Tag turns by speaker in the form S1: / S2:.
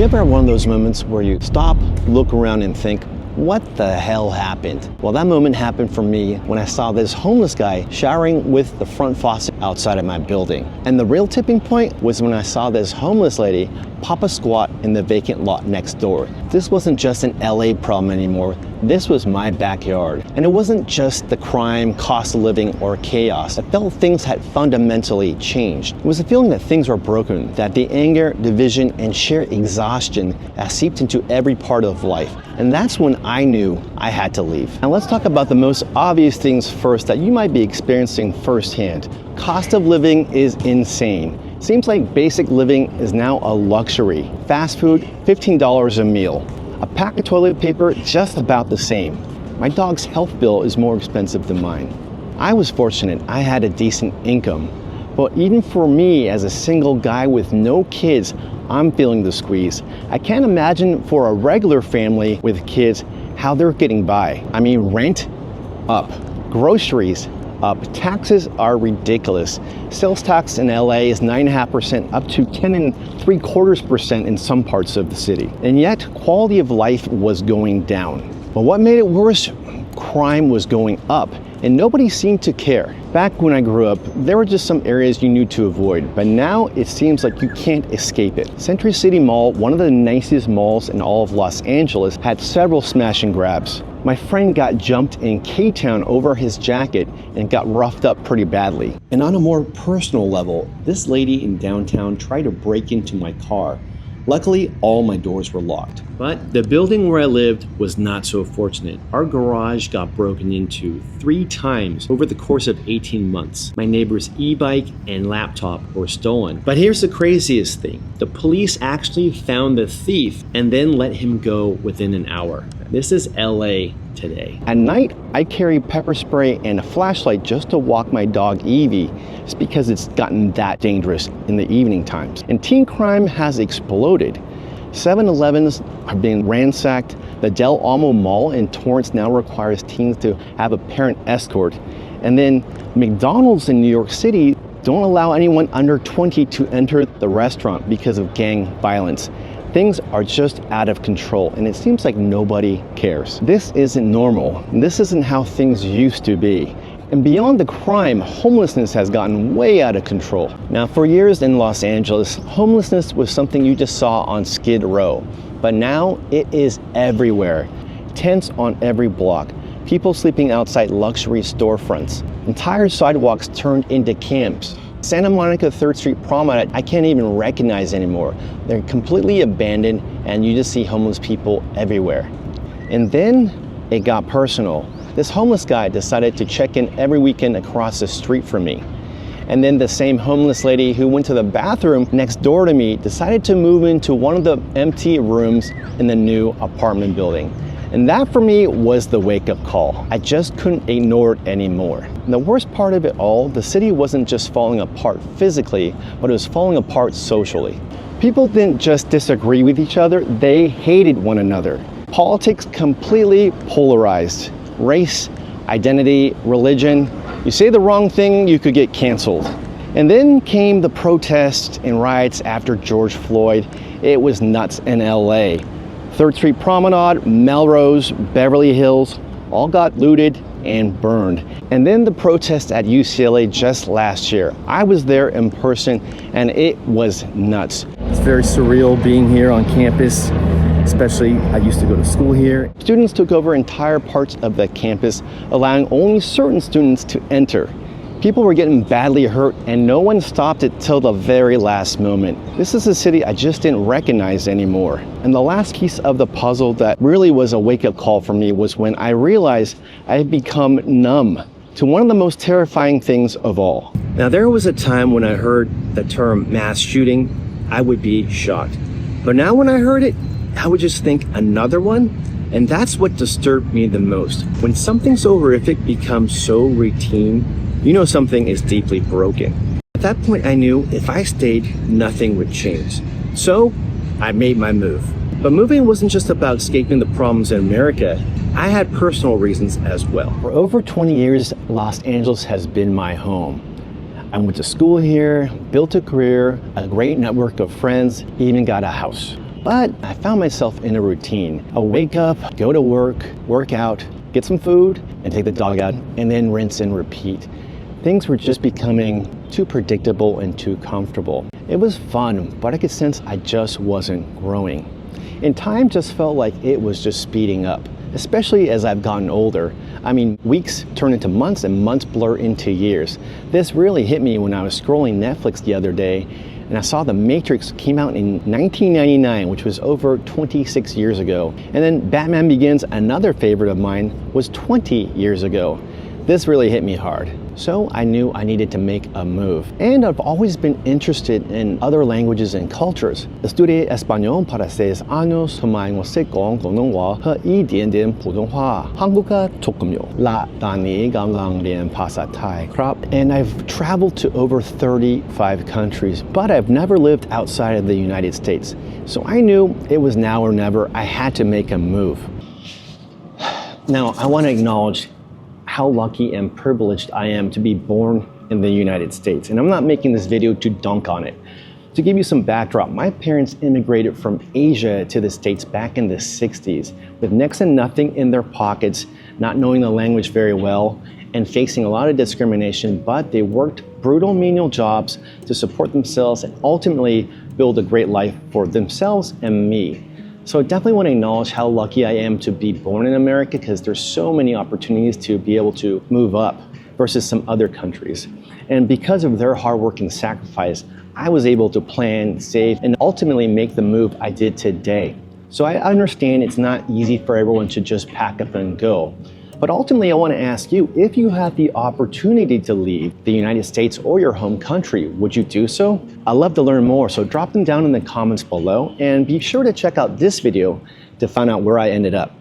S1: you ever have one of those moments where you stop, look around and think, what the hell happened? Well, that moment happened for me when I saw this homeless guy showering with the front faucet outside of my building. And the real tipping point was when I saw this homeless lady pop a squat in the vacant lot next door. This wasn't just an LA problem anymore. This was my backyard. And it wasn't just the crime, cost of living, or chaos. I felt things had fundamentally changed. It was a feeling that things were broken, that the anger, division, and sheer exhaustion that seeped into every part of life. And that's when I knew I had to leave. Now let's talk about the most obvious things first that you might be experiencing firsthand. Cost of living is insane. Seems like basic living is now a luxury. Fast food, $15 a meal. A pack of toilet paper, just about the same. My dog's health bill is more expensive than mine. I was fortunate, I had a decent income. But even for me, as a single guy with no kids, I'm feeling the squeeze. I can't imagine for a regular family with kids how they're getting by. I mean, rent, up. Groceries, up. Taxes are ridiculous. Sales tax in LA is 9.5% up to 10.75% in some parts of the city. And yet, quality of life was going down. But what made it worse? Crime was going up, and nobody seemed to care. Back when I grew up, there were just some areas you knew to avoid, but now it seems like you can't escape it. Century City Mall, one of the nicest malls in all of Los Angeles, had several smash and grabs. My friend got jumped in K-Town over his jacket and got roughed up pretty badly. And on a more personal level, this lady in downtown tried to break into my car. Luckily, all my doors were locked. But the building where I lived was not so fortunate. Our garage got broken into 3 times over the course of 18 months. My neighbor's e-bike and laptop were stolen. But here's the craziest thing. The police actually found the thief and then let him go within an hour. This is LA today. At night, I carry pepper spray and a flashlight just to walk my dog Evie. It's because it's gotten that dangerous in the evening times. And teen crime has exploded. 7-Elevens are being ransacked. The Del Amo Mall in Torrance now requires teens to have a parent escort. And then McDonald's in New York City don't allow anyone under 20 to enter the restaurant because of gang violence. Things are just out of control, and it seems like nobody cares. This isn't normal. This isn't how things used to be. And beyond the crime, homelessness has gotten way out of control. Now, for years in Los Angeles, homelessness was something you just saw on Skid Row. But now it is everywhere. Tents on every block. People sleeping outside luxury storefronts. Entire sidewalks turned into camps. Santa Monica 3rd Street Promenade, I can't even recognize anymore. They're completely abandoned, and you just see homeless people everywhere. And then it got personal. This homeless guy decided to check in every weekend across the street from me. And then the same homeless lady who went to the bathroom next door to me decided to move into one of the empty rooms in the new apartment building. And that for me was the wake-up call. I just couldn't ignore it anymore. And the worst part of it all, the city wasn't just falling apart physically, but it was falling apart socially. People didn't just disagree with each other, they hated one another. Politics completely polarized. Race, identity, religion. You say the wrong thing, you could get canceled. And then came the protests and riots after George Floyd. It was nuts in LA. 3rd Street Promenade, Melrose, Beverly Hills, all got looted and burned. And then the protest at UCLA just last year. I was there in person and it was nuts. It's very surreal being here on campus, especially I used to go to school here. Students took over entire parts of the campus, allowing only certain students to enter. People were getting badly hurt and no one stopped it till the very last moment. This is a city I just didn't recognize anymore. And the last piece of the puzzle that really was a wake-up call for me was when I realized I had become numb to one of the most terrifying things of all. Now, there was a time when I heard the term mass shooting, I would be shocked. But now when I heard it, I would just think another one. And that's what disturbed me the most. When something so horrific becomes so routine, you know something is deeply broken. At that point, I knew if I stayed, nothing would change. So I made my move. But moving wasn't just about escaping the problems in America. I had personal reasons as well. For over 20 years, Los Angeles has been my home. I went to school here, built a career, a great network of friends, even got a house. But I found myself in a routine. I'll wake up, go to work, work out, get some food, and take the dog out, and then rinse and repeat. Things were just becoming too predictable and too comfortable. It was fun, but I could sense I just wasn't growing. And time just felt like it was just speeding up, especially as I've gotten older. I mean, weeks turn into months and months blur into years. This really hit me when I was scrolling Netflix the other day and I saw The Matrix came out in 1999, which was over 26 years ago. And then Batman Begins, another favorite of mine, was 20 years ago. This really hit me hard. So I knew I needed to make a move. And I've always been interested in other languages and cultures. Estudié español para 6 años, 同埋我識講廣東話和一點點普通話. 한국어 조금요. และตอนนี้กำลังเรียนภาษาไทยครับ. And I've traveled to over 35 countries, but I've never lived outside of the United States. So I knew it was now or never. I had to make a move. Now, I want to acknowledge how lucky and privileged I am to be born in the United States. And I'm not making this video to dunk on it. To give you some backdrop, my parents immigrated from Asia to the States back in the 60s with next to nothing in their pockets, not knowing the language very well, and facing a lot of discrimination, but they worked brutal menial jobs to support themselves and ultimately build a great life for themselves and me. So I definitely want to acknowledge how lucky I am to be born in America because there's so many opportunities to be able to move up versus some other countries. And because of their hard work and sacrifice, I was able to plan, save, and ultimately make the move I did today. So I understand it's not easy for everyone to just pack up and go. But ultimately, I want to ask you, if you had the opportunity to leave the United States or your home country, would you do so? I'd love to learn more, so drop them down in the comments below and be sure to check out this video to find out where I ended up.